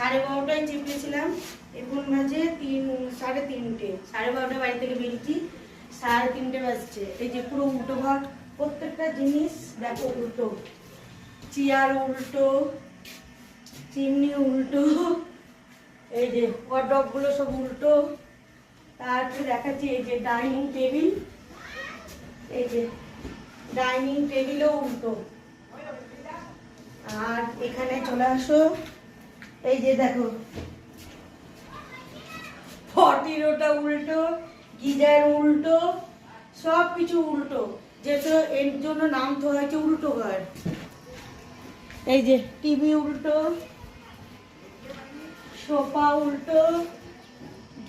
12:30টায় চেপেছিলাম, এখন বাজে 3:30। 12:30টায় বাড়ি থেকে বেরিয়েছি, 3:30 বাজছে। এই যে পুরো উল্টো ঘর, প্রত্যেকটা জিনিস দেখো উল্টো, চেয়ার উল্টো, চিমনি উল্টো, এই যে ওয়ার্ডরোবগুলো সব উল্টো। তারপরে দেখাচ্ছি এই যে ডাইনিং টেবিল, এই যে ডাইনিং টেবিলও উল্টো। আর এখানে চলে আসো, এই যে দেখো ফটিরোটা উল্টো, গিজার উল্টো, সব কিছু উল্টো, যেহেতু এর জন্য নাম তো হয়েছে উল্টো ঘর। এই যে টিভি উল্টো, সোফা উল্টো,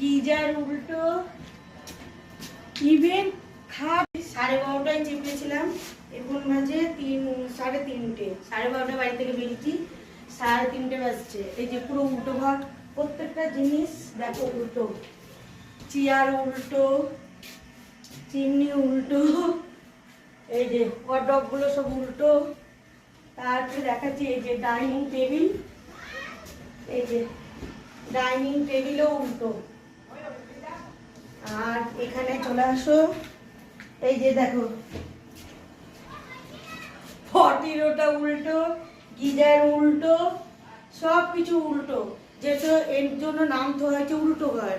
গিজার উল্টো, ইভেন খাট। 12:30টায় চেপেছিলাম, এখন বাজে 3:30। 12:30টায় বাড়ি থেকে বেরিয়েছি, 3:30 বাজছে। এই যে পুরো উল্টো ঘর, প্রত্যেকটা জিনিস দেখো উল্টো, চেয়ার উল্টো, চিমনি উল্টো, এই যে ওয়ার্ডরোবগুলো সব উল্টো। তারপরে দেখাচ্ছি এই যে ডাইনিং টেবিল, এই যে ডাইনিং টেবিলও উল্টো। আর এখানে চলে আসো, এই যে দেখো ফটিরোটা উল্টো, গিজার উল্টো, সব কিছু উল্টো, যেহেতু এর জন্য নাম তো হয়েছে উল্টো ঘর।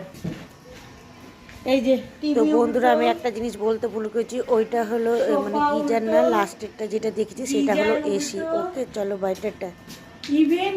এই যে তো বন্ধুরা, আমি একটা জিনিস বলতে ভুল করেছি, ওইটা হলো মানে গিজার না, লাস্টেরটা যেটা দেখেছি সেটা হলো এসি। ওকে চলো বাইরেটা ইভেন